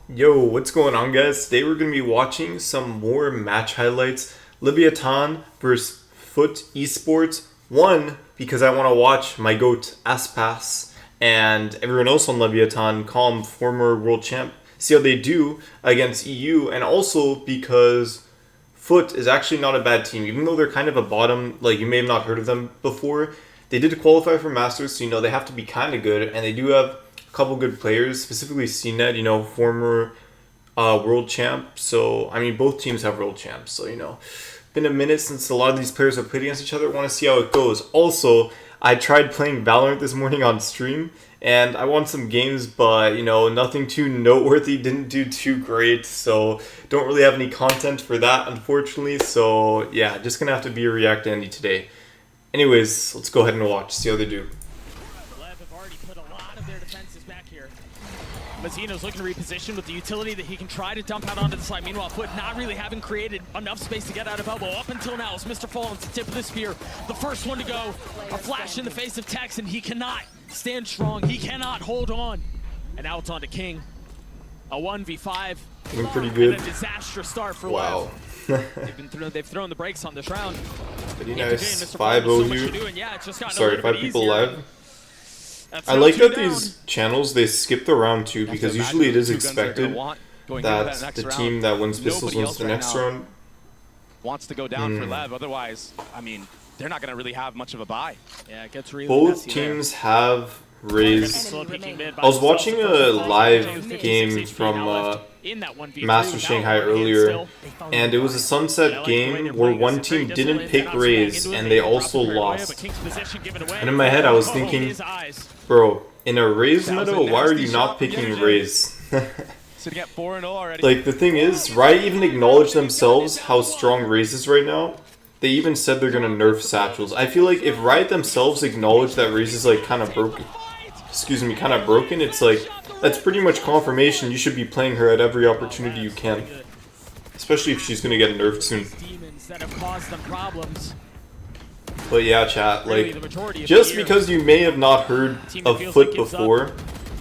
Yo, what's going on, guys? Today we're going to be watching some more match highlights. Leviathan versus Foot Esports. One, because I want to watch my GOAT, ASPAS, and everyone else on Leviathan, call him former world champ, see how they do against EU, and also because Foot is actually not a bad team. Even though they're kind of a bottom, like you may have not heard of them before, they did qualify for Masters, so they have to be kind of good, and they do have couple good players, specifically CNED, former world champ. So, I mean, both teams have world champs. So, been a minute since a lot of these players have played against each other. I want to see how it goes. Also, I tried playing Valorant this morning on stream, and I won some games, but, nothing too noteworthy. Didn't do too great, so don't really have any content for that, unfortunately. So, yeah, just going to have to be a React Andy today. Anyways, let's go ahead and watch, see how they do. Mazzino's looking to reposition with the utility that he can try to dump out onto the side. Meanwhile, Foot not really having created enough space to get out of elbow. Up until now, it's Mr. Fallen's the tip of the spear. The first one to go. A flash in the face of Tex, and he cannot stand strong. He cannot hold on. And now it's on to King. A 1v5. Doing pretty good. And a disastrous start for Wow. They've thrown the brakes on this round. Pretty nice. 5-0 here. Yeah, Sorry, 5 people live. I like that these channels, they skip the round too, because usually it is expected that the team that wins pistols wins the next round. Wants to go down for Lev, otherwise, I mean, they're not going to really have much of a buy. Yeah, it gets really Both teams have raised. I was watching a live game from Master Shanghai earlier, and it was a sunset game where one team didn't pick Raze and they also lost. And in my head I was thinking, bro, in a Raze meta, why are you not picking Raze? Like, the thing is, Riot even acknowledged themselves how strong Raze is right now. They even said they're gonna nerf satchels. I feel like if Riot themselves acknowledge that Raze is like kind of broken, it's like, that's pretty much confirmation you should be playing her at every opportunity you can. Especially if she's gonna get nerfed soon. But yeah, chat, like, just because you may have not heard of Foot before,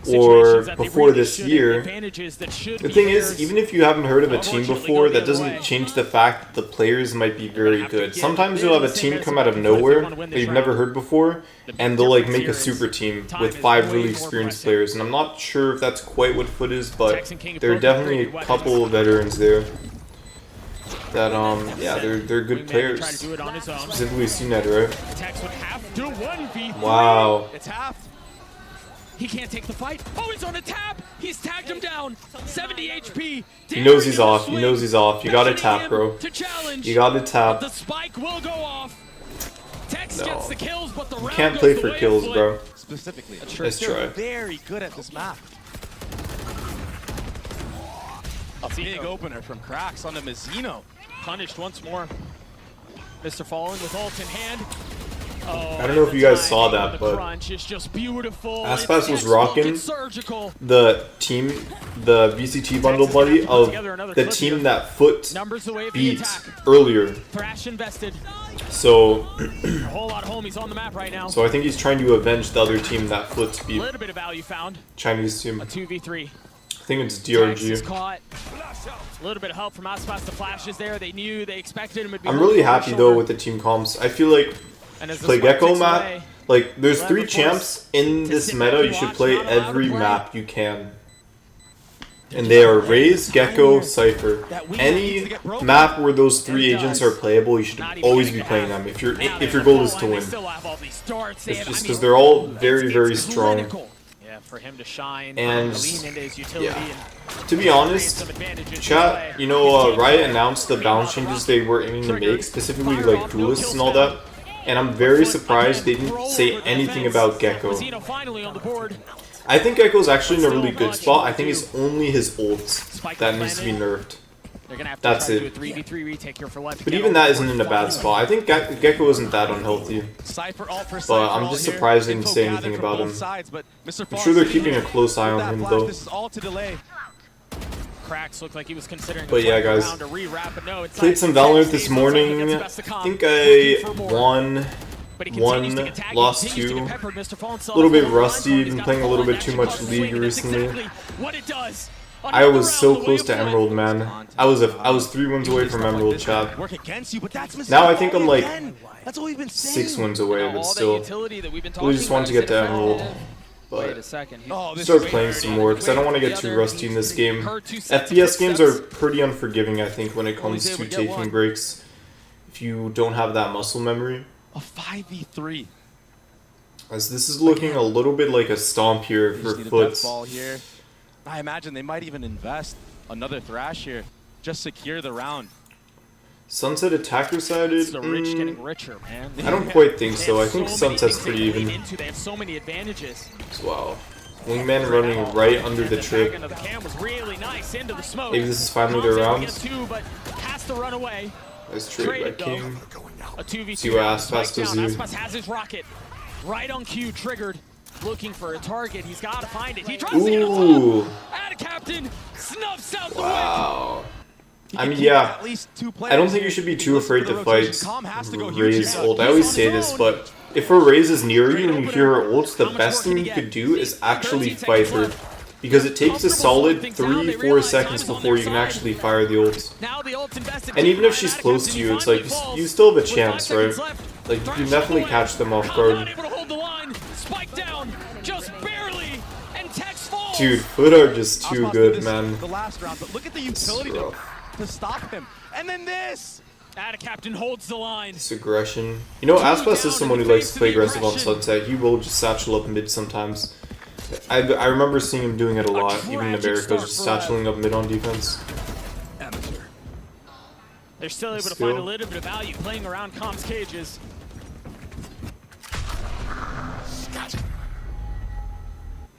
or before this year, the thing is, even if you haven't heard of a team before, that doesn't change the fact that the players might be very good. Sometimes you'll have a team come out of nowhere that you've never heard before, and they'll like make a super team with 5 really experienced players. And I'm not sure if that's quite what Foot is, but there are definitely a couple of veterans there that, yeah, they're good players. Specifically CNED, right? Wow. He can't take the fight. Oh, he's on a tap. He's tagged him down. 70 HP. He knows he's off. He knows he's off. You gotta tap, bro. You gotta tap. The spike will go off. Tex gets the kills, but the you can't play for kills, bro. Specifically, let's try. Very good at this map. A big opener from Cracks on the Mazzino. Punished once more. Mr. Fallen with ult in hand. Oh, I don't know if you guys saw that, but ASPAS was rocking the team, the VCT bundle buddy of the team that Foot beat earlier. So, so I think he's trying to avenge the other team that Foot beat. Chinese team. I think it's DRG. A little bit of help from ASPAS. The flashes there. They knew, they expected him to be. I'm really happy though with the team comps. I feel like play Gecko map. Like, there's 3 champs in this meta. You should play every map you can. And they are Raze, Gecko, Cypher. Any map where those 3 agents are playable, you should always be playing them if your goal is to win. It's just because they're all very, very strong. And yeah, to be honest, chat, Riot announced the balance changes they were aiming to make, specifically like duelists and all that. And I'm very surprised they didn't say anything about Gecko. I think Gecko's actually in a really good spot. I think it's only his ult that needs to be nerfed. That's it. But even that isn't in a bad spot. I think Gecko isn't that unhealthy. But I'm just surprised they didn't say anything about him. I'm sure they're keeping a close eye on him though. But yeah, guys, played some Valorant this morning. I think I won 1, lost 2. A little bit rusty, been playing a little bit too much League recently. I was so close to Emerald, man. I was 3 wins away from Emerald, chat. Now I think I'm like 6 wins away, but still. Really just wanted to get to Emerald. But start playing some more because I don't want to get too rusty in this game. FPS games are pretty unforgiving, I think, when it comes to taking breaks. If you don't have that muscle memory. A 5v3. As this is looking a little bit like a stomp here for Foot. I imagine they might even invest another Thrash here. Just secure the round. Sunset attacker sided? The rich getting richer, man. I don't quite think so. I think Sunset's pretty even. They have so many advantages. Wow. Wingman running right under the trip. Maybe this is finally their round. Nice trade by King. See what ASPAS does here. ASPAS has his rocket. Right on cue, triggered. Looking for a target. He's got to find it. He drops it. Ooh. Add a captain. Snuffs out the Wow. I mean, yeah, I don't think you should be too afraid to fight Ray's ult. I always say this, but if her Raze is near you and you hear her ult, the best thing you could do is actually fight her. Because it takes a solid 3-4 seconds before you can actually fire the ult. And even if she's close to you, it's like, you still have a chance, right? Like, you can definitely catch them off guard. Dude, Foot are just too good, man. The last round, but look at the utility to stop him. And then this! Ada Captain holds the line. This aggression. You know, ASPAS is someone who likes to play aggressive on Sunset. He will just satchel up mid sometimes. I remember seeing him doing it a lot, even in America, just satcheling up mid on defense. They're still able to find a little bit of value playing around Com's cages.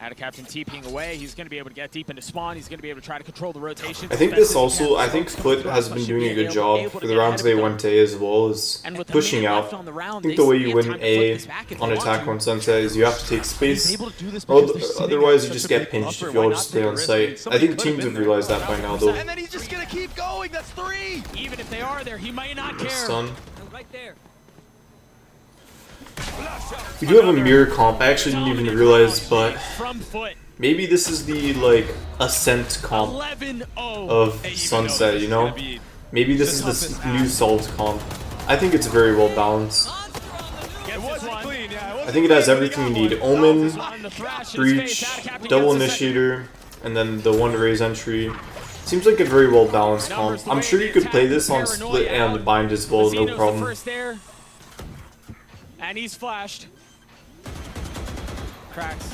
Ada Captain TPing away. He's going to be able to get deep into spawn. He's going to be able to try to control the rotation. I think this also, I think Foot has been doing a good job for the rounds they went to A as well, is pushing out. I think the way you win A on attack on Sunset is you have to take space, otherwise you just get pinched if you all just stay on site. I think teams have realized that by now, though. And then he's just going to keep going. That's 3. Even if they are there, he might not care. Stun. Right there. We do have a mirror comp. I actually didn't even realize, but maybe this is the like ascent comp of Sunset, you know? Maybe this is the new Salt comp. I think it's very well balanced. I think it has everything you need. Omen, Breach, Double Initiator, and then the one Raze entry. Seems like a very well balanced comp. I'm sure you could play this on Split and Bind as well, no problem. And he's flashed. Cracks.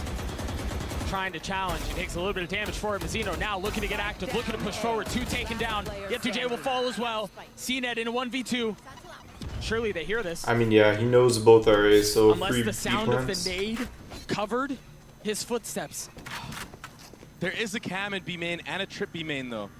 Trying to challenge. He takes a little bit of damage for him. Zeno now looking to get active, looking to push forward. 2 taken down. Yet2j will fall as well. CNED in a 1v2. Surely they hear this. I mean, yeah, he knows both RAs, so unless the sound of the nade covered his footsteps. There is a cam in B main and a trip B main, though.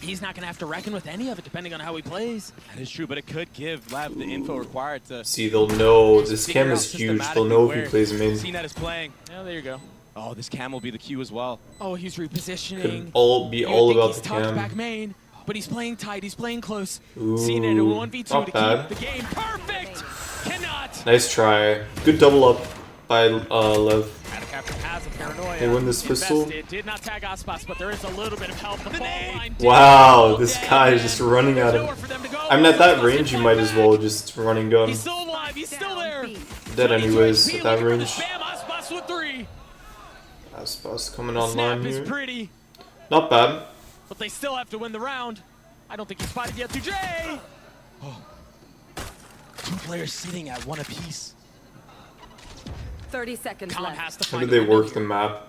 He's not going to have to reckon with any of it, depending on how he plays. That is true, but it could give Lev the info required to... See, they'll know. This cam is huge. They'll know if he plays main. CNED is playing. Oh, there you go. Oh, this cam will be the cue as well. Oh, he's repositioning. Could all be all about the cam. Back main, but he's playing tight. He's playing close. Ooh, CNED a 1v2 to bad. keep the game perfect. Cannot. Nice try. Good double up by Lev. Has a paranoia. They win this pistol. Did not tag ASPAS, but there is a little bit of help. The fall line. Wow, this guy is just running at him. I mean, at that range, you might as well just running gun. He's still alive. He's still there. Dead anyways at that range. Bam, ASPAS with 3. ASPAS coming online here. here. Pretty. Not bad. But they still have to win the round. I don't think he spotted Yet2j. Oh. 2 players sitting at 1 apiece. 30 seconds left. How did they work the map?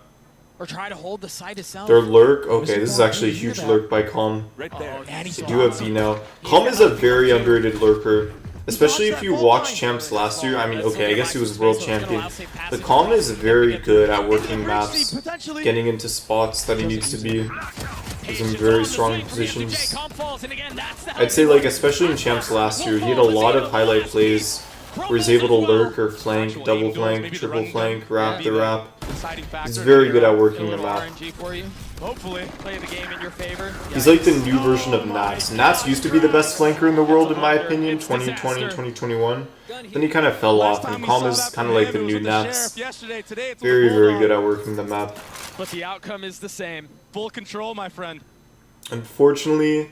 Or try to hold the site itself. Their lurk? Okay, this is actually a huge lurk by Calm. Right there. They do have B now. Calm is a very underrated lurker. Especially if you watched Champs last year. I mean, okay, I guess he was world champion. But Calm is very good at working maps, getting into spots that he needs to be. He's in very strong positions. I'd say, like, especially in Champs last year, he had a lot of highlight plays where he's able to lurk or flank, double flank, triple flank, wrap the wrap. He's very good at working the map. Hopefully, play the game in your favor. He's like the new version of Nats. Nats used to be the best flanker in the world, in my opinion, 2020, 2021. Then he kind of fell off, and Calm is kind of like the new Nats. Very, very good at working the map. But the outcome is the same. Full control, my friend. Unfortunately,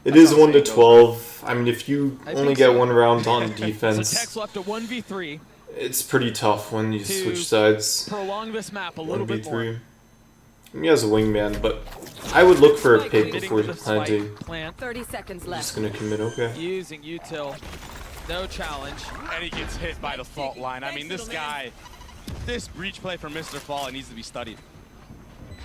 it is 1 to 12. I mean, if you only get one round on defense, Tex left a 1v3. it's pretty tough when you switch sides. Prolong this map a little bit more. 1v3. He has a wingman, but I would look for a pick before planting. 30 seconds left. Just gonna commit, okay. Using util. No challenge. And he gets hit by the fault line. I mean, this guy, this breach play from Mr. Fallen needs to be studied.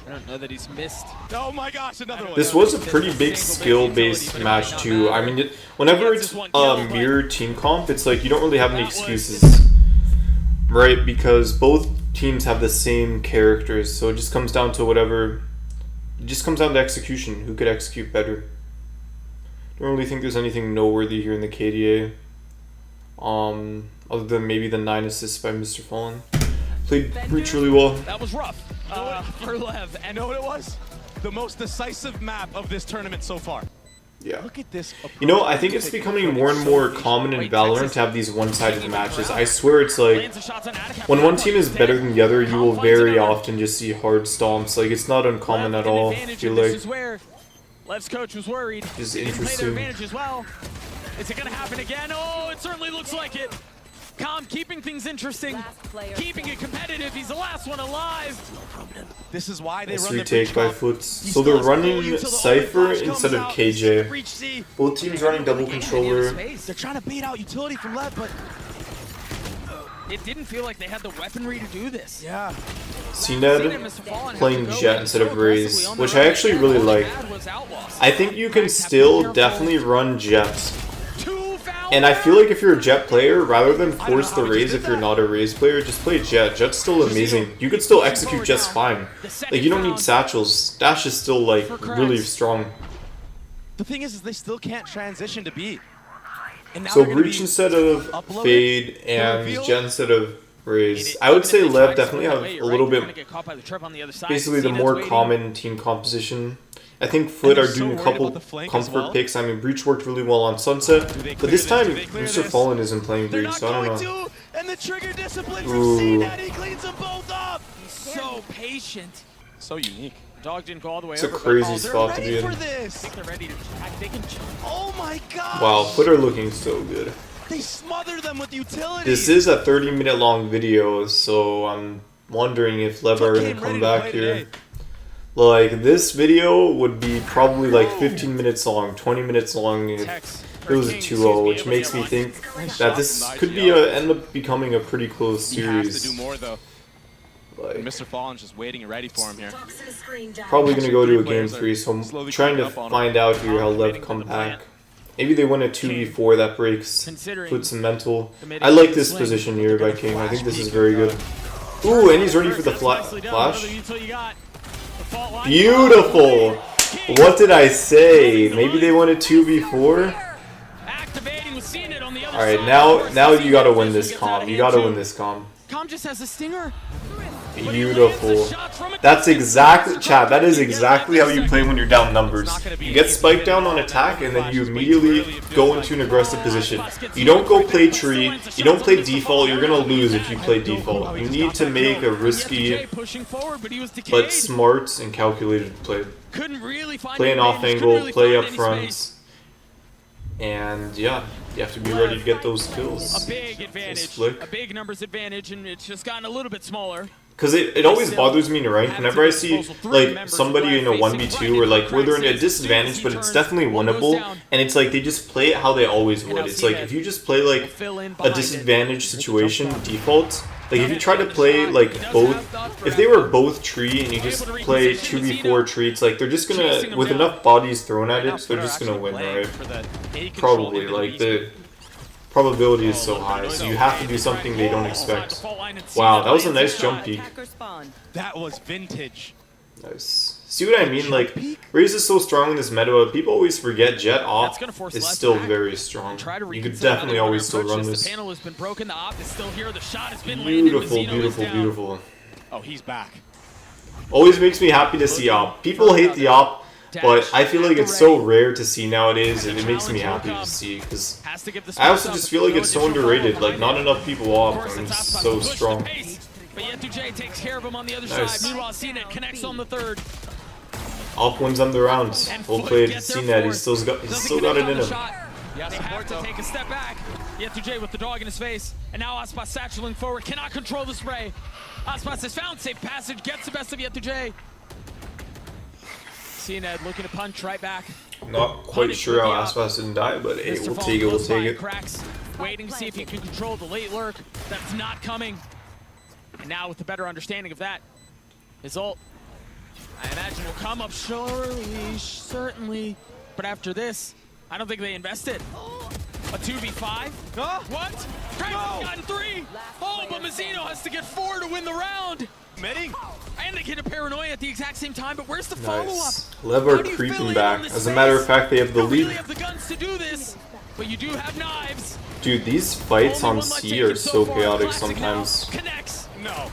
I don't know that he's missed. Oh my gosh, another one. This was a pretty big skill-based match too. I mean, whenever it's a mirror team comp, it's like you don't really have any excuses, right? Because both teams have the same characters, so it just comes down to whatever. It just comes down to execution. Who could execute better? Don't really think there's anything noteworthy here in the KDA. Other than maybe the 9 assists by Mr. Fallen. Played Breach really well. That was rough for Lev. And know what it was? The most decisive map of this tournament so far. Yeah. Look at this. You know, I think it's becoming more and more common in Valorant to have these one-sided matches. I swear it's like, when one team is better than the other, you will very often just see hard stomps. Like, it's not uncommon at all, I feel like. Lev's coach was worried. It's interesting. As well. Is it going to happen again? Oh, it certainly looks like it. Calm, keeping things interesting, keeping it competitive. He's the last one alive. This is why they nice run the retake by Foots. So they're running Cypher instead of KJ. Both teams running double controller. They're trying to bait out utility from Lev, but it didn't feel like they had the weaponry to do this. Yeah. CNED playing Jet instead of Raze, which I actually really like. I think you can still definitely run Jet. And I feel like if you're a Jet player, rather than force the Raze if you're not a Raze player, just play Jet. Jet's still amazing. You could still execute just fine. Like, you don't need satchels. Dash is still, like, really strong. The thing is they still can't transition to B. So Breach instead of Fade and Jet instead of Raze. I would say Lev definitely have a little bit, basically the more common team composition. I think Foot are doing a couple comfort picks. I mean, Breach worked really well on Sunset, but this time Mr. Fallen isn't playing Breach, so I don't know. And the trigger discipline from CNED, he cleans them both up. He's so patient. So unique. Dog didn't go all the way It's a over, crazy spot to be in. I think they're ready to attack. They can. Oh my god. Wow, Foot are looking so good. They smother them with utility. This is a 30-minute long video, so I'm wondering if Lev are going to come back here. Like, this video would be probably like 15 minutes long, 20 minutes long if it was a 2-0, which makes me think that this could be end up becoming a pretty close series. He has to do more though. Like, Mr. Fallen's just waiting and ready for him here. Probably going to go to a game 3, so I'm trying to find out here how Lev come back. Maybe they win a 2v4 that breaks, puts some mental. I like this position here by King. I think this is very good. Ooh, and he's ready for the flash. Beautiful! What did I say? Maybe they won a 2v4? Alright, now you gotta win this comm. You gotta win this comm. Calm just has a stinger. Beautiful. That's exactly, chat, that is exactly how you play when you're down numbers. You get spiked down on attack and then you immediately go into an aggressive position. You don't go play tree, you don't play default, you're gonna lose if you play default. You need to make a risky but smart and calculated play. Play an off angle, play up front. And yeah, you have to be ready to get those kills. A big advantage, a big numbers advantage, and it's just gotten a little bit smaller. Because it always bothers me in rank whenever I see like somebody in a 1v2 or like where they're in a disadvantage, but it's definitely winnable, and it's like they just play it how they always would. It's like if you just play like a disadvantaged situation default, like if you try to play like both, if they were both tree and you just play 2v4 tree, it's like they're just gonna, with enough bodies thrown at it, they're just gonna win, right? Probably, like the probability is so high, so you have to do something they don't expect. Wow, that was a nice jump peek. That was vintage. Nice. See what I mean? Like, Raze is so strong in this meta, but people always forget Jet That's gonna off force is Lev still back. very strong. Try to You could reconsider definitely how they always wanna still approach run this. this. The panel has been broken. The op is still here. The shot has been landed. Beautiful, Mazzino is beautiful, down. beautiful. Oh, he's back. Always makes me happy to see op. People hate the op, but I feel like it's so rare to see nowadays, and it makes me happy to see, because Has to give the I also space just up, feel but like no it's so additional underrated. follow Like, not behind enough people it. Of op, course, and it's it's ASPAS so push the strong. pace, but Yetuje takes care of him on the other Nice. side. Meanwhile, CNED connects on the third. Op wins on the round. And Well Foot played, gets their CNED. fourth. He's still got Doesn't it connect in on the him. shot. They have to take a step back. Yetuje with the dog in his face. And now ASPAS satcheling forward. Cannot control the spray. ASPAS has found safe passage. Gets the best of Yetuje. CNED looking to punch right back. Not quite sure how ASPAS didn't die, but hey, Mr. we'll Fall take it, we'll close by take and it. Cracks, waiting to see if he can control the late lurk. That's not coming. And now with a better understanding of that, his ult, I imagine, will come up surely, certainly. But after this, I don't think they invested. A 2v5? What? Cracks has gotten 3! Oh, but Mazzino has to get 4 to win the round! Committing. And they get a paranoia at the exact same time, but where's the follow-up? Nice. Lev are How do you fill creeping in back. on this As a matter of space? fact, they have the You don't really lead. have the guns to do this, but you do have knives. Dude, these fights Only on one left C taken are so far. chaotic Classic sometimes. now connects. No.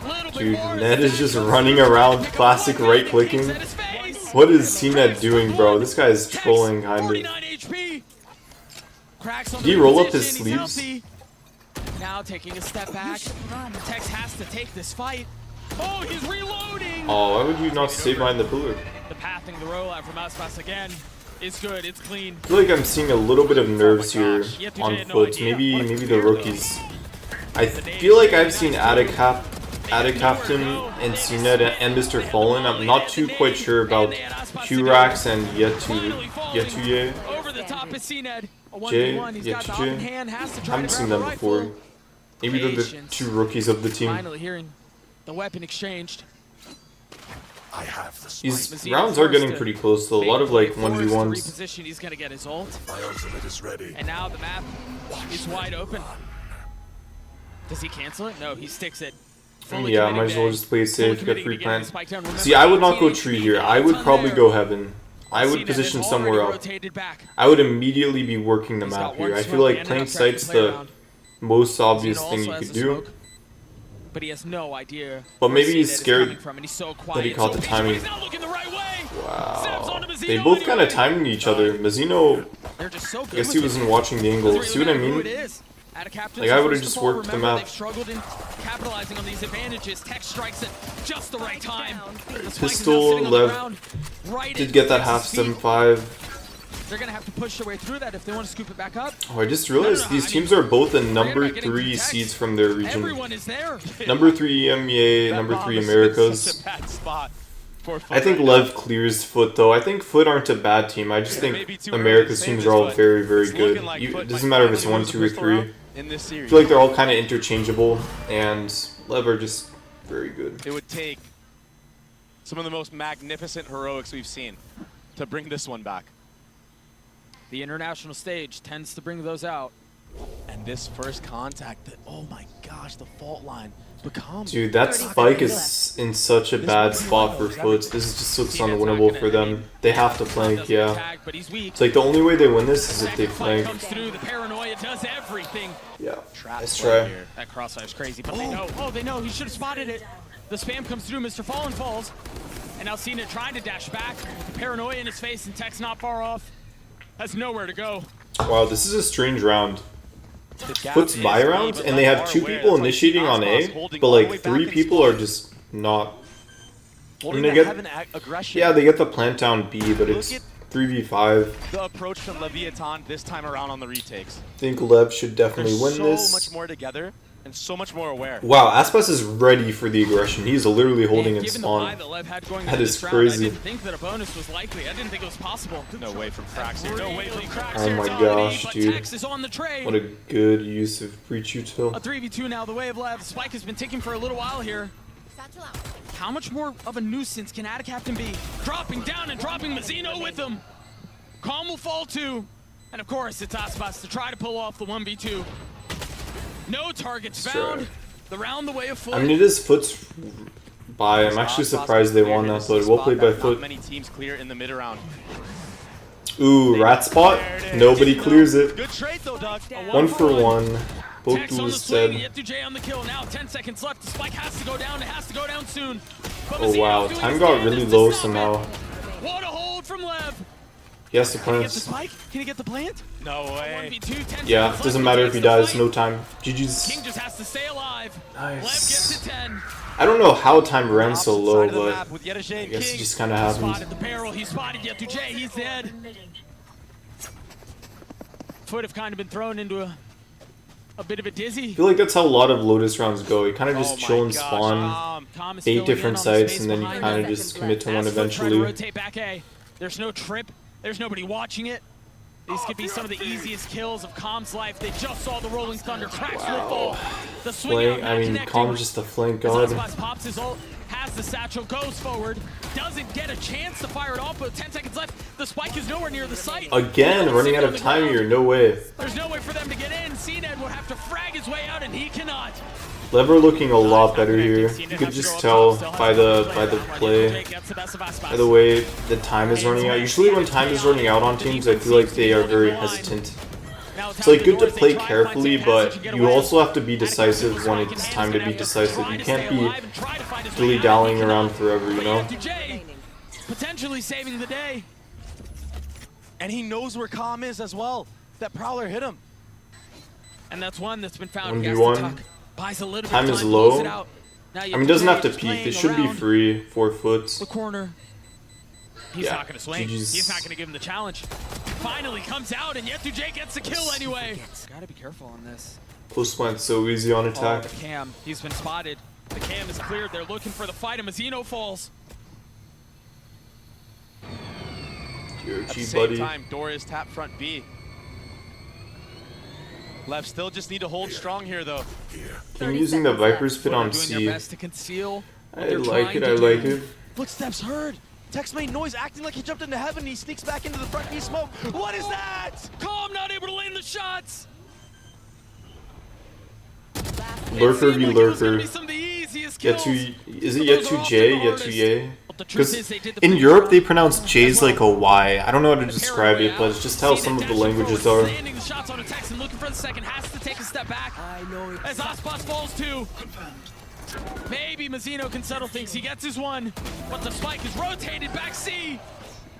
Little bit Dude, more. Ned is just Sadge running goes around, pick up classic one, right-clicking. kicks at his face. What is CNED doing, bro? This guy is Tex, trolling, kind of. 49 HP. Cracks on Did he the roll up position, his he's sleeves? healthy. Now taking a step back. Tex has to take this fight. Oh, he's reloading. Oh, why would you not stay behind the pillar? The pathing, the rollout from ASPAS again is good. It's clean. I feel like I'm seeing a little bit of nerves here Yetuje on had no foot. idea. Maybe What a the career, rookies. I feel like I've seen Attic Captain and CNED and Mr. Fallen. I'm not too quite sure about Q-Rax and Yetuye. Over the top is CNED. A Jay, 1v1. He's got the op Yetuje. in hand. Has to I try haven't to seen grab them a before. rifle. Maybe they're the Patience. 2 rookies of the team. Finally hearing the weapon exchanged. These rounds are getting pretty close, so a lot of like 1v1s. Reposition. He's gonna get his ult. My ultimate is ready. And now the map is wide open. Does he cancel it? No, he sticks it. Fully Yeah, committing might as well to just play it fully safe, get committing free to getting plant. the spike down. Remember, See, I would not go 18 tree HP, here. I would on probably there. go heaven. I would CNED position has somewhere already else. rotated back. I would immediately be working the He's map got one here. I smoke feel like and playing enough time to sight's play the around. most obvious Mazzino thing also you has could the do. smoke, but he has no idea. But where maybe he's CNED is scared coming from, and he's so quiet, that he caught so the patient, but timing. he's not looking the right way. Stabs Wow. onto Mazzino They both kind anyway. of timing each other. Mazzino, They're just so good I guess with he it. wasn't watching the angle. Doesn't See really what I matter who mean? it is. At a captain's Like, I would've first just of all, worked the remember, map. They've struggled in capitalizing on these advantages. Tech strikes at just the right time. The spike is now Pistol, sitting on the Lev ground, right did at get that Tex's half feet. 7-5. They're gonna have to push their way through that if they want to scoop it back up. Oh, I just realized these teams are both the number 3 seeds from their region. Everyone is there. Number 3 EMEA, That number bomb 3 is Americas. Such a bad spot for I think Foot Lev clears Foot though. I think Foot aren't a bad team. I just It may think be too early America's to say teams this, are all but very, very it's good. looking like It Foot doesn't might matter if it's finally 1, lose 2, the or pistol 3. round in this I series. feel like they're all kind of interchangeable, and Lev are just very good. It would take some of the most magnificent heroics we've seen to bring this one back. The international stage tends to bring those out. And this first contact, oh my gosh, the fault line becomes... Dude, that 30 spike seconds is in such a bad spot for Foot. This just looks unwinnable for them. They have to flank, yeah. Tag, but he's weak. It's like the only way they win this is if they Second fight flank. comes through. The paranoia does everything. Yeah, Trap let's play try. here. That crossfire's crazy, but they know. Oh, they know. He should have spotted it. The spam comes through. Mr. Fallen falls. And now CNED trying to dash back. The paranoia in his face, and Tech's not far off. Has nowhere to go. Wow, this is a strange round. The gap Foot's is buy deep, round, but and they Lev have are 2 aware. people That's why initiating on ASPAS A, holding but all the way like back 3 in people spawn. are just not. Holding they the get- heaven aggression. Yeah, they get the plant down B, but it's Look 3v5. the approach from Leviathan this time around on the retakes. I think Lev should definitely They're win so this. much more together and so much more aware. Wow, ASPAS is ready for the aggression. He's literally holding in Given the buy spawn. that Lev had going That into is this round, crazy. I didn't think that a bonus was likely. I didn't think it was possible. No way from Frax here. No way from Frax. Oh my Ability, gosh, but dude. Tex is on the trade. What a good use of breach util. A 3v2 now, the way of Lev. Spike has been ticking for a little while here. How much more of a nuisance can Captain be? Dropping down and dropping Mazzino with him. Calm will fall too. And of course, it's ASPAS to try to pull off the 1v2. No targets Let's try. found. The round the way of Foot. I mean, it is Foot's bye. I'm actually surprised they won that, but well played by Not Foot. many teams clear in the mid round. Ooh, rat spot. Nobody clears it. Good trade though, Doug. 1 for 1. Both Tex on the duels swing, dead. Yetujay on the kill. Now 10 seconds left. The spike has to go down. It has to go down soon. But Oh Mazino's wow, doing time his got damnedest really to low stop it. somehow. What a hold from Lev. He has to Can he get the plant. spike? Can he get the plant? No way. 1v2, 10 Yeah, seconds doesn't left. matter if he Takes the dies. fight. No time. King GG's. just has to stay alive. Nice. Lev gets to 10. I don't know how time ran so Opposite low, side of the but map with Yetujay I and guess it King. just kind of Spotted happened. the barrel. He spotted Yetujay. He's dead. Foot have kind of been thrown into a bit of a dizzy. I feel like that's how a lot of Lotus rounds go. You kind of Oh just my chill and gosh, spawn Tom is 8 filling different in on the sites, space and then you behind kind him. of just commit to one As Foot try to eventually. rotate back A. There's no trip. There's nobody watching it. These could be some of the easiest kills of Calm's life. They just saw the Rolling Thunder cracks will fall. The swing Flank, out, I not mean, connecting. Calm's just a flank As god. ASPAS pops his ult, has the satchel, goes forward, doesn't get a chance to fire it off, but 10 seconds left. The spike is nowhere near the site. Again, running out of time here. No way. There's no way for them to get in. CNED would have to frag his way out, and he cannot. Lever looking a lot better here. You could just tell by the play. By the way, the time is running out. Usually when time is running out on teams, I feel like they are very hesitant. It's like good to play carefully, but you also have to be decisive when it's time to be decisive. You can't be dilly-dallying around forever, you know? Potentially saving the day. And he knows where Calm is as well. That Prowler hit him. And that's one that's been found. 1v1. Buys a little bit Time of is time, low. close it out. Now I mean, it doesn't have to Yetujay is peek. It playing should be around free. 4 foot. the corner. He's Yeah, not going to swing. GG's. He's not going to give him the challenge. Finally comes out, and Yetujay gets the kill anyway. Got to be careful on this. Post went so easy on Oh, attack. the cam. He's been spotted. The cam is cleared. They're looking for the fight, and Mazino falls. Your At the G same buddy. time, door is tap front B. Left still just need to hold strong here though. I'm using the Viper's pit on Doing their C. best to conceal what I they're like trying it, to I do. like it. Footsteps heard. Tex made noise, acting like he jumped into heaven. He sneaks back into the front B smoke. What is that? Calm, not able to land the shots. Lurker v Lurker. Be some of the easiest kills. Is it Those are often the Yetujay? hardest. Yetujay? But the truth Because is they did the in pretty Europe job. they pronounce J's like a Y. I don't know how to describe it, but it's just how some of the languages are. Landing the shots on attacks and looking for the second, has to take a step back. As ASPAS falls too. Maybe Mazino can settle things. He gets his one, but the spike is rotated back C.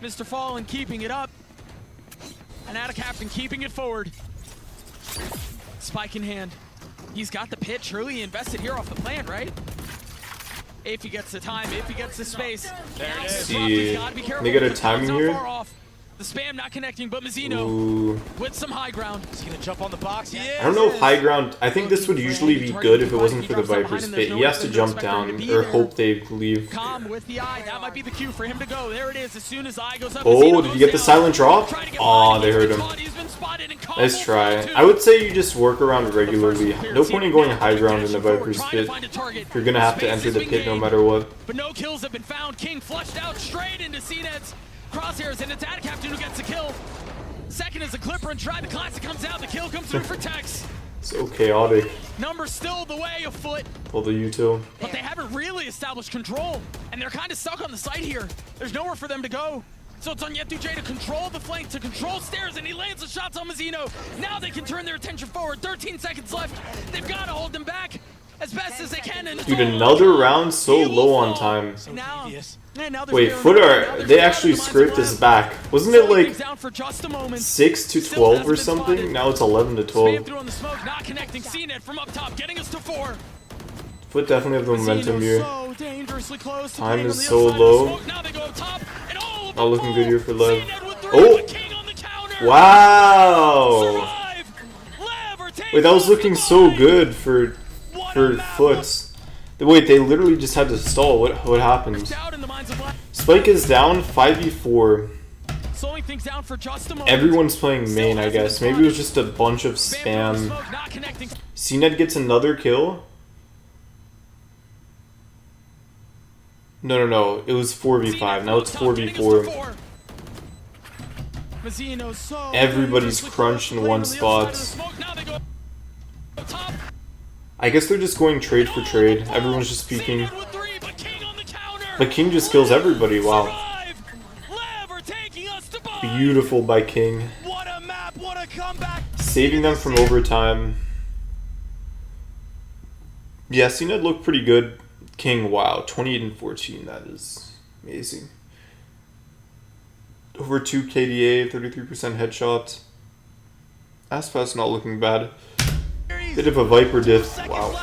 Mr. Fallen keeping it up. And out of captain keeping it forward. Spike in hand. He's got the pitch. Surely he invested here off the plant, right? If he gets the time, if he gets the space. There it is. See, Gotta be careful they got a because timing Calm's not here? far off. The spam not connecting, but Mazino Ooh. with some high ground. He's gonna jump on the box. He is. I don't know if high ground. I think this would usually be good if it wasn't for the Viper's pit. He has to jump down or hope they leave. Calm with the eye. That might be the cue for him to go. There it is. As soon as the eye goes up. Oh, Mazino did you goes get the down. silent drop? Trying to get Aw, wide. they He's heard been him. caught. He's been spotted and Calm Nice will try. fall too. I would say you just work around regularly. No point in going high ground in the Viper's pit. You're gonna have to enter the pit no matter what. But no kills have been found. King flushed out straight into CNED's crosshairs, and it's Ad Captain who gets the kill. Second is a Clipper and try. The classic comes out. The kill comes through for Tex. So chaotic. Numbers still the way of Foot, Pull the util. but they haven't really established control, and they're kind of stuck on the site here. There's nowhere for them to go. So it's on Yetujay to control the flank, to control stairs, and he lands the shots on Mazino. Now they can turn their attention forward. 13 seconds left. They've got to hold them back as best as they can. And Dude, another round so low on time. Now there's Wait, barely- Foot now are there's they barely actually the scraped minds us left. back? Wasn't it Slowing like things down for just a moment. 6 to Still 12 hasn't or been something? spotted. Now it's 11 to Spam 12. through on the smoke, not connecting. CNED from up top, getting us to 4. Foot definitely have the momentum Mazino here. so dangerously close to Time playing is on the so other side of the low. smoke. Now they go up top, and all of Not them looking good fall. here for Lev. CNED with 3, Oh! but King on the counter. Wow! Survive. Lev are taking Wait, that was off the looking so line. good for What a map. Foot. Wait, they literally just had to stall. What happened? Doubt in the minds of Lev. Spike is down 5v4. Slowing things down for just a moment. Everyone's playing main, I guess. Maybe it was just a bunch of Spam through the spam. smoke, not connecting. CNED gets another kill. No. It was 4v5. Now it's 4v4. Mazino so Everybody's dangerously crunched close in to one playing on the other spot. side of the smoke. Now they go up top. I guess they're just going trade for trade. Everyone's just peeking. CNED with 3, but King on But King just kills everybody. Wow. Lev are taking us to bind. Beautiful by King. What a map, what a comeback. Saving them from overtime. Yeah, CNED looked pretty good. King, wow. 28 and 14. That is amazing. Over 2 KDA, 33% headshot. ASPAS not looking bad. Bit of a Viper diff. Wow.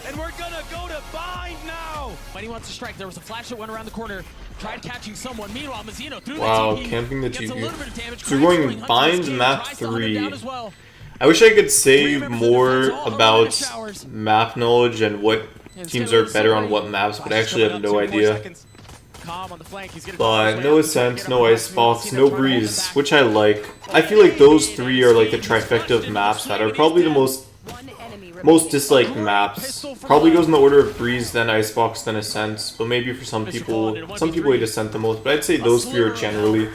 And we're gonna go to bind now. When he wants to strike, there was a flash that went around the corner, tried catching someone. Meanwhile, Mazzino through Wow, the TP, camping the gets a TP. little bit of damage. So we're going bind map 3. I wish I could say more about map knowledge and what teams are better on what maps, but I actually have no idea. But no Ascent, no Icebox, no Breeze, which I like. I feel like those 3 are like the trifecta of maps that are probably the most disliked maps. Probably goes in the order of Breeze, then Icebox, then Ascent. But maybe for some people hate Ascent the most. But I'd say those 3 are generally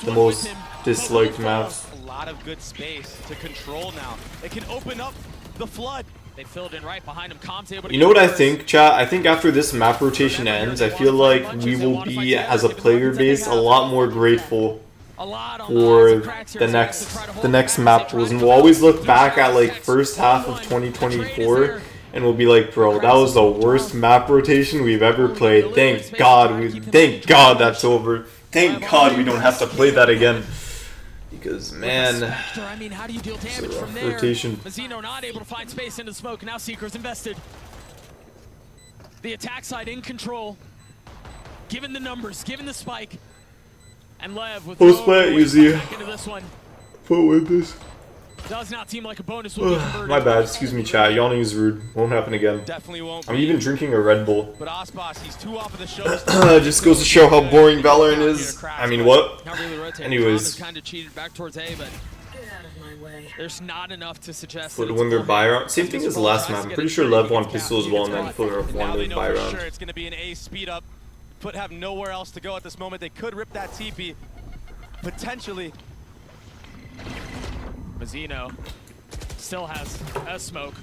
the most disliked maps. A lot of good space to control now. It can open up the flood. They filled in right behind him. Com's able to You know what I think, chat? I think after this map rotation ends, I feel like we will be, as a player base, a lot more grateful for the next map rules, and we'll always look back at like first half of 2024, and we'll be like, bro, that was the worst map rotation we've ever played. Thank God that's over. Thank God we don't have to play that again. Because, man, I mean, how do you deal damage from there? rotation. Mazzino not able to find space into smoke. Now Seeker's invested. The attack side in control. Given the numbers, given the spike. And Lev with Post play, easy. back into this one. Put with this. Does not seem like a bonus will be converted. My bad, excuse me, chat. Yawning is rude. Won't happen again. Definitely won't. I'm even drinking a Red Bull. But ASPAS, he's too off of the show. Just goes to show how boring Valorant is. I mean, what? Not really rotating. Anyways. Kind of cheated back towards A, but there's not enough to suggest. Footer won their buy round. Same thing as the last map. I'm pretty sure Lev won pistol as well, and then Footer won the buy round. Sure, it's going to be an A speed up. Foot have nowhere else to go at this moment. They could rip that TP. Potentially. Mazzino still has a smoke,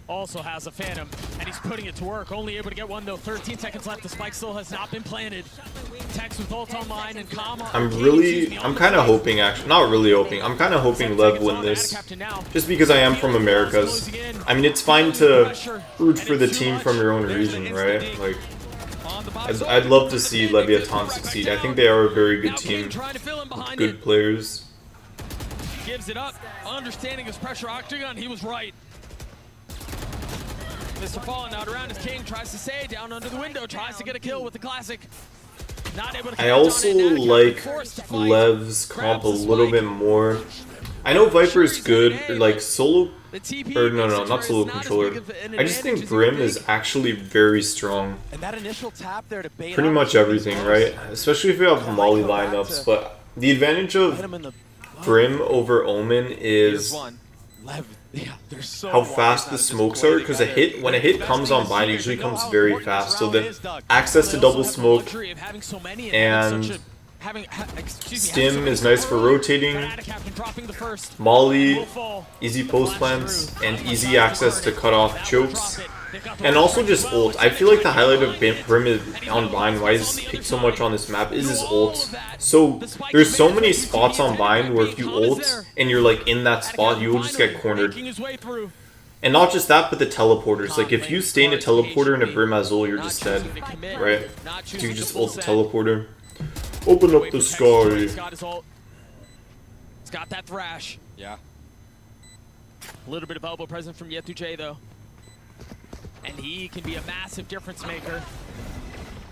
also has a Phantom, and he's putting it to work. Only able to get one though. 13 seconds left. The spike still has not been planted. Tex with ult online and Calm. I'm kind of hoping, actually, not really hoping. I'm kind of hoping Lev win this, just because I am from Americas. I mean, it's fine to root for the team from your own region, right? Like, I'd love to see Leviathan succeed. I think they are a very good team, with good players. Gives it up, understanding his pressure octagon, he was right. Mr. Fallen out around his King, tries to stay down under the window, tries to get a kill with the classic. Not able to I also like Lev's comp a little bit more. I know Viper's good, like solo, or no, not solo controller. I just think Brim is actually very strong. And that initial tap there to bait pretty much everything, right? Especially if you have Molly lineups, but the advantage of Brim over Omen is how fast the smokes are, because when a hit comes on bind, it usually comes very fast. So the access to double smoke and Stim is nice for rotating. Molly, easy post plants, and easy access to cut off chokes. And also just ult. I feel like the highlight of Brim on Bind, why he's picked so much on this map, is his ult. So there's so many spots on Bind where if you ult and you're like in that spot, you will just get cornered. And not just that, but the teleporters. Like if you stay in a teleporter and a Brim has ult, you're just dead, right? So you just ult the teleporter. Open up the sky. He's got that thrash. Yeah. A little bit of elbow present from Yetu J though. And he can be a massive difference maker.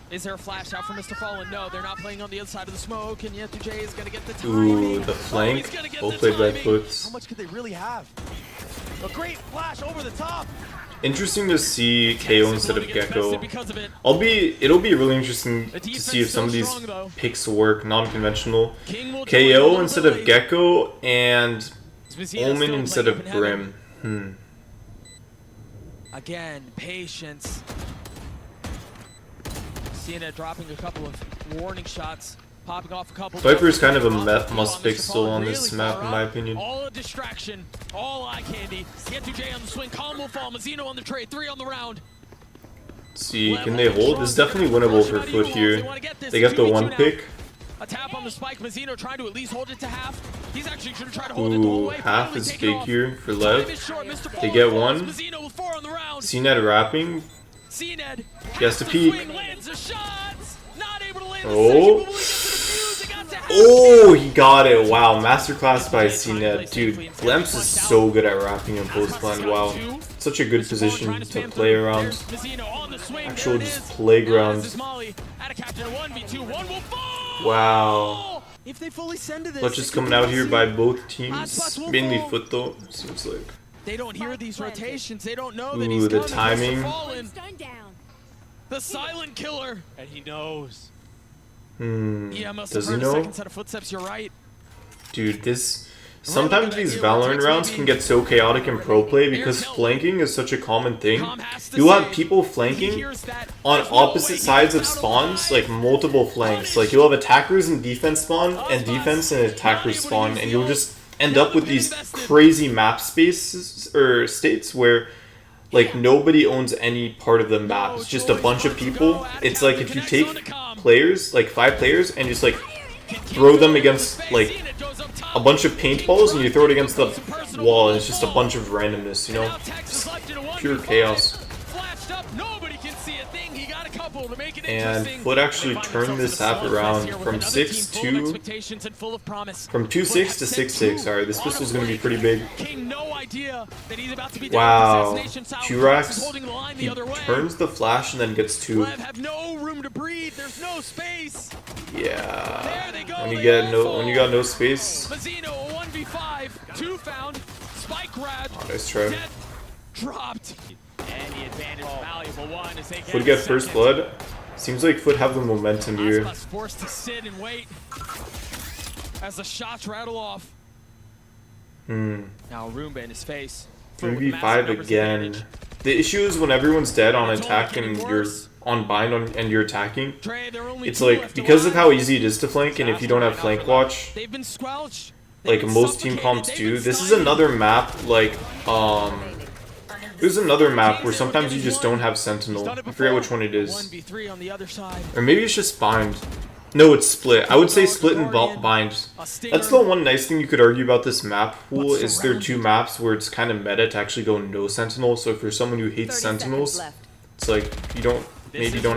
Is there a flash out for Mr. Fallen? No, they're not playing on the other side of the smoke, and Yetu J is going to get the timing. Ooh, the flank. Both played right foots. How much could they really have? A great flash over the top. Interesting to see KO instead of Gecko. It'll be really interesting to see if some of these picks work, non-conventional. KO instead of Gecko and Omen instead of Brim. Again, patience. CNED dropping a couple of warning shots. Popping off a couple. Viper is kind of a must pick Mr. still on Fallen this really map, far in my up. opinion. All a distraction, all eye candy. Get to J on the swing. Column will fall. Mazzino on the trade. 3 on the round. See, can they hold? This is definitely winnable for Foot here. They got the 1 pick. A tap on the spike. Mazzino trying to at least hold it to half. He's actually going to try to hold it the whole Ooh, way. half is big here for Lev. They They get 1. Mazzino with 4 on the round. CNED wrapping. CNED He has to peek. swing, lands the shots. Not able to land the Oh. second, but will he get to the fuse? It got to half. Oh, he got it. Wow, masterclass by CNED. Dude, Glamps is so good at wrapping and post blind. Wow. Such a good position to play around. Actual just playground. Wow. If they fully send to this, Clutches coming out here by both teams. Mainly Foot though, seems like. They don't hear these rotations. They don't know that Ooh, he's the coming. timing. Mr. Fallen, the silent killer. And he knows. Yeah, must have Does he heard a know? second set of footsteps. You're right. Dude, sometimes these Valorant rounds can get so chaotic in pro play because flanking is such a common thing. You'll have people flanking on opposite sides of spawns, like multiple flanks. Like you'll have attackers and defense spawn, and defense and attackers spawn, and you'll just end up with these crazy map spaces or states where like nobody owns any part of the map. It's just a bunch of people. It's like if you take players, like 5 players, and just like throw them against like a bunch of paintballs and you throw it against the wall and it's just a bunch of randomness, you know? Just pure chaos. And Foot actually turned this half around from 6-2 from 2-6 to 6-6. Alright, this pistol's gonna be pretty big. Wow. 2 racks. He turns the flash and then gets 2. Yeah. When you got no space. Oh, nice try. Dropped. And the advantage valuable one as they Foot get first blood. Seems like Foot have the momentum here. ASPAS forced to sit and wait as the shots rattle off. Now Roomba in his face. 3v5 again. The issue is when everyone's dead on attack and you're on bind and you're attacking. It's like because of how easy it is to flank, and if you don't have flank watch, They've been squelched. like most team comps do. This is another map like there's another map where sometimes you just don't have Sentinel. I forget which one it is. 1v3 on the other side. Or maybe it's just bind. No, it's split. I would say split and bind. That's the one nice thing you could argue about this map pool is there are 2 maps where it's kind of meta to actually go no Sentinel. So if you're someone who hates Sentinels, it's like you don't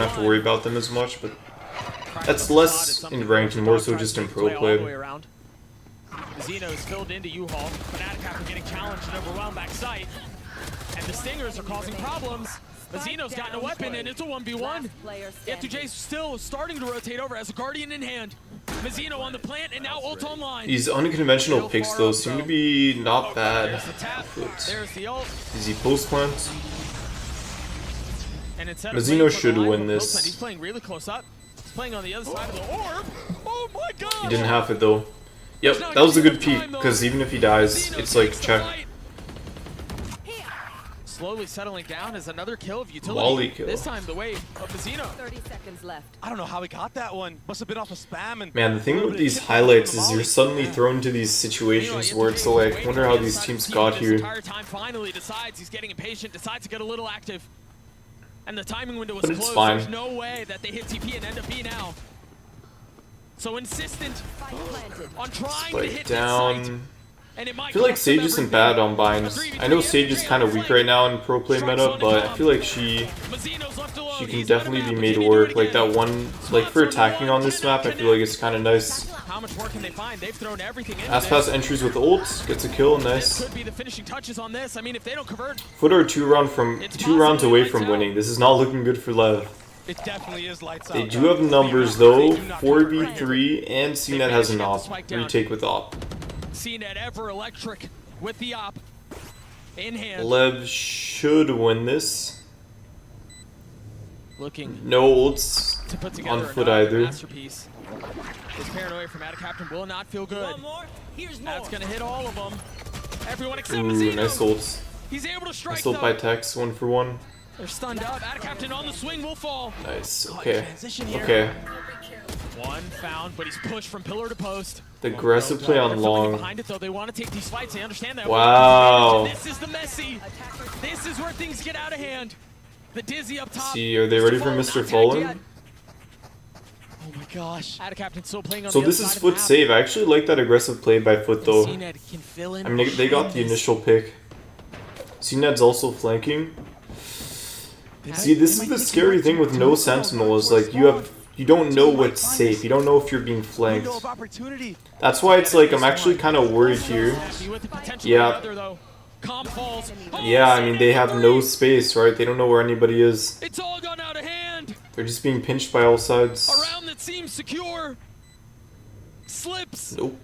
have to worry about them as much. But that's less in ranked and more so just in pro play. Zeno is filled into U-Haul. Fnatic after getting challenged and overwhelmed back site. And the Stingers are causing problems. Mazzino's gotten a weapon and it's a 1v1. F2J's still starting to rotate over as a Guardian in hand. Mazzino on the plant and now ult online. These unconventional picks though seem to be not bad. There's the tap. There's the ult. Easy post plants. And instead Mazzino of should playing win for the this. He's playing really close up. He's playing on the other side of the orb. Oh my god! He didn't have it though. Yep, that was a good peek, because even if he dies, it's like check. Slowly settling down is another kill of utility. Volley kill. This time the way of Mazzino. 30 seconds left. I don't know how he got that one. Must have been off of spam. And Man, the thing with these highlights is you're suddenly thrown into these situations where it's like, wonder how these teams got here. Finally decides he's getting impatient, decides to get a little active. And the timing window was But it's closed. fine. There's no way that they hit TP and end up B now. So insistent on trying to hit down. this site. And it might I feel like cost them Sage isn't everything. bad on binds. I know Sage is kind of weak right now in pro play meta, but I feel like she can definitely be made to work. Like that one, like for attacking on this map, I feel like it's kind of nice. How much more can they find? They've thrown everything in. ASPAS entries with ult, gets a kill, nice. Could be the finishing touches on this. I mean, if they don't convert, Foot are 2 rounds away from winning. This is not looking good for Lev. it definitely is lights out. They do have numbers though, 4v3, and CNED has an op. Retake with op. CNED ever electric with the op in hand. Lev should win this. Looking No ults to put together on Foot another either. masterpiece. This paranoia from Attic Captain will not feel good. That's gonna hit all of them. Everyone except Ooh, Mazzino. nice ults. He's able to strike Nice ult by though. Tex, 1 for 1. They're stunned up. Attic Captain on the swing will fall. Nice, okay. Transition here. Okay. One found, but he's pushed from pillar to post. The aggressive play on They're filling long. behind it though. They want to take these fights. They understand that. Wow. This is the messy. This is where things get out of hand. The dizzy up top. See, are they ready for Mr. Fallen? Oh my gosh. Ada Captain still playing on So the this other is side of the Foot map. save. I actually like that aggressive play by Foot though. CNED can fill in I mean, they got the initial pick. CNED's also flanking. See, this is the scary thing with no sentinel is like you don't know what's safe. You don't know if you're being flanked. That's why it's like I'm actually kind of worried here. Yeah. Yeah, I mean they have no space, right? They don't know where anybody is. It's all gone out of hand. They're just being pinched by all sides. A round that seems secure. Slips. Nope.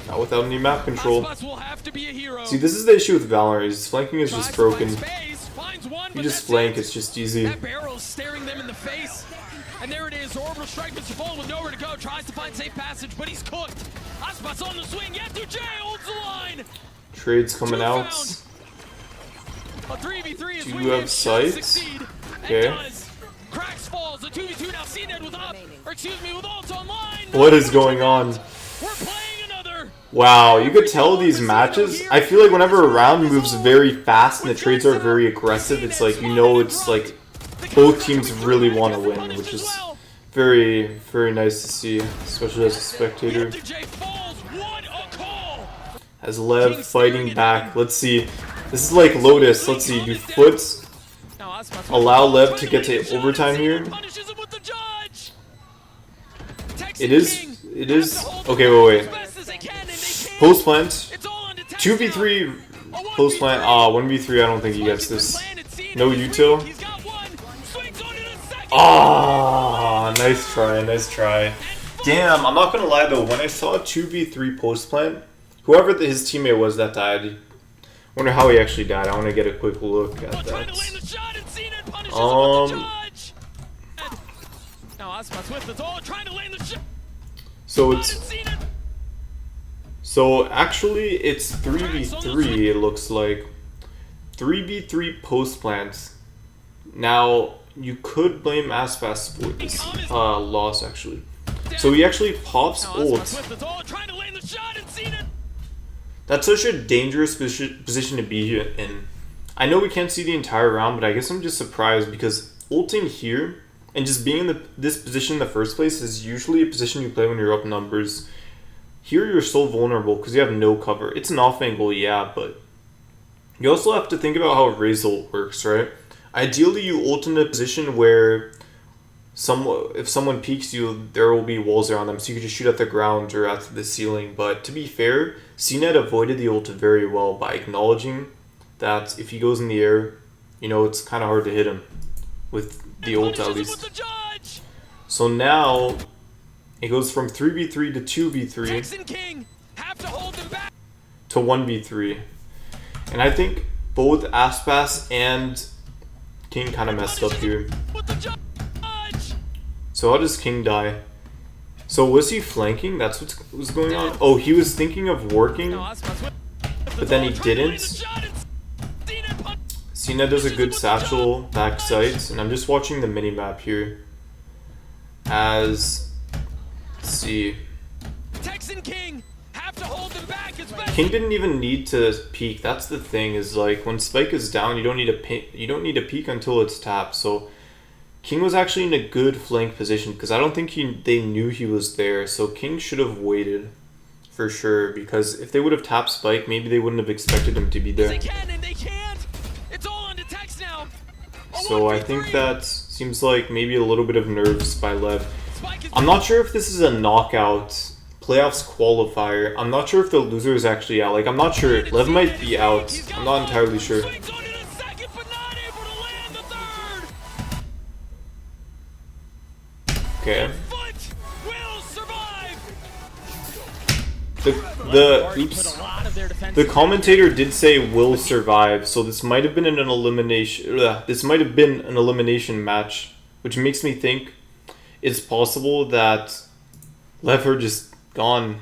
Not without any map control. ASPAS will have to be a hero. See, this is the issue with Valorant. His flanking is just broken. Finds one, You but just that's flank, it. it's just easy. That barrel's staring them in the face. And there it is. Orbital strike. Mr. Fallen with nowhere to go. Tries to find safe passage, but he's cooked. ASPAS on the swing. Yetu holds the line. Trades coming Two out. found. A 3v3 is Do you winning. have sights? Succeed. Okay. And does. Cracks falls. A 2v2 now. CNED with up. Or excuse me, with ults online. What is going on? We're playing another. Wow, you could tell these matches. I feel like whenever a round moves very fast and the trades are very aggressive, it's like, you know, it's like both teams really want to win, which is very, very nice to see, especially as a spectator. As Lev fighting back, let's see. This is like Lotus. Let's see, do Foot allow Lev to get to overtime here? It is, okay, wait. Post plant, 2v3 post plant, 1v3, I don't think he gets this. No util. Nice try, nice try. Damn, I'm not gonna lie though, when I saw 2v3 post plant, whoever his teammate was that died, wonder how he actually died. I want to get a quick look at that. So actually it's 3v3, it looks like. 3v3 post plants. Now you could blame ASPAS for this loss actually. So he actually pops ult. That's such a dangerous position to be in. I know we can't see the entire round, but I guess I'm just surprised because ulting here and just being in this position in the first place is usually a position you play when you're up numbers. Here you're so vulnerable because you have no cover. It's an off angle, yeah, but you also have to think about how Raze ult works, right? Ideally, you ult in a position where if someone peeks you, there will be walls around them, so you can just shoot at the ground or at the ceiling. But to be fair, CNED avoided the ult very well by acknowledging that if he goes in the air, you know, it's kind of hard to hit him with the ult at least. So now it goes from 3v3 to 2v3 to 1v3. And I think both ASPAS and King kind of messed up here. So how does King die? So was he flanking? That's what was going on? Oh, he was thinking of working, but then he didn't. CNED does a good satchel back sight, and I'm just watching the minimap here. As, let's see. King didn't even need to peek. That's the thing, is like when Spike is down, you don't need to peek until it's tapped. So King was actually in a good flank position because I don't think they knew he was there. So King should have waited for sure, because if they would have tapped Spike, maybe they wouldn't have expected him to be there. So I think that seems like maybe a little bit of nerves by Lev. I'm not sure if this is a knockout playoffs qualifier. I'm not sure if the loser is actually out. Like, I'm not sure. Lev might be out. I'm not entirely sure. Okay. The commentator did say will survive, so this might have been an elimination. This might have been an elimination match, which makes me think it's possible that Lever just gone.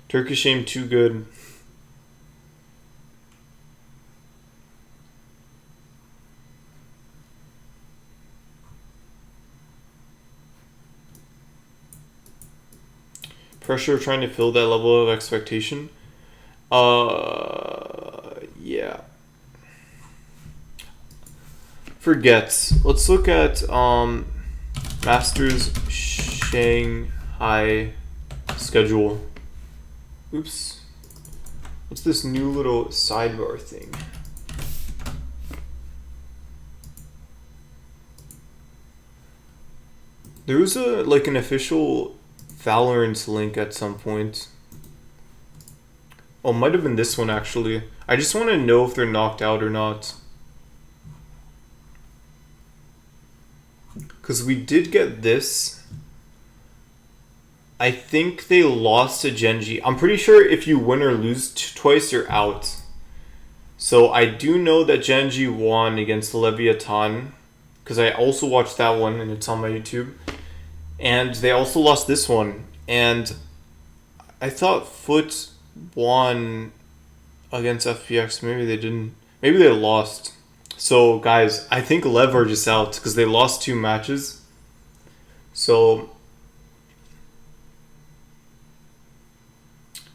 Turkish aim too good. Pressure of trying to fill that level of expectation. Yeah. Forget. Let's look at Masters Shanghai schedule. Oops. What's this new little sidebar thing? There was an official Valorant link at some point. Oh, might have been this one actually. I just want to know if they're knocked out or not. Because we did get this. I think they lost to Genji. I'm pretty sure if you win or lose twice, you're out. So I do know that Genji won against Leviathan. Because I also watched that one and it's on my YouTube. And they also lost this one. And I thought Foot won against FPX. Maybe they didn't. Maybe they lost. So guys, I think Lev are just out because they lost 2 matches. So,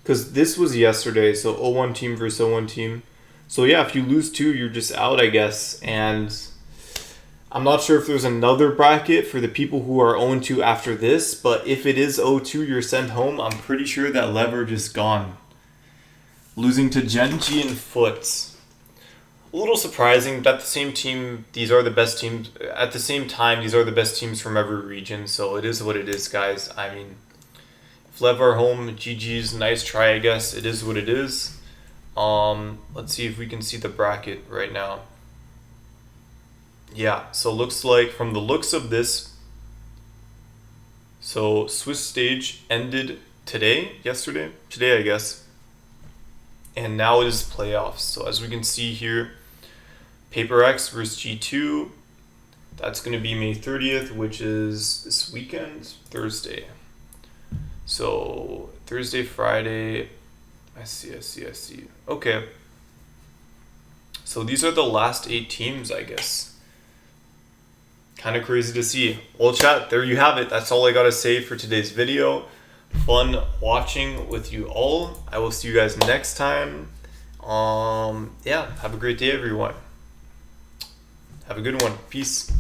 because this was yesterday, so 0-1 team versus 0-1 team. So yeah, if you lose 2, you're just out, I guess. And I'm not sure if there's another bracket for the people who are 0-2 after this, but if it is 0-2, you're sent home. I'm pretty sure that Lever just gone. Losing to Genji and Foot. A little surprising, but at the same team, these are the best teams. At the same time, these are the best teams from every region, so it is what it is, guys. I mean, if Lev are home, GG's, nice try, I guess. It is what it is. Let's see if we can see the bracket right now. Yeah, so looks like from the looks of this, so Swiss stage ended yesterday, I guess. And now it is playoffs. So as we can see here, Paper X versus G2. That's going to be May 30th, which is this weekend, Thursday. So Thursday, Friday. I see. Okay. So these are the last 8 teams, I guess. Kind of crazy to see. Well, chat, there you have it. That's all I got to say for today's video. Fun watching with you all. I will see you guys next time. Yeah, have a great day, everyone. Have a good one. Peace.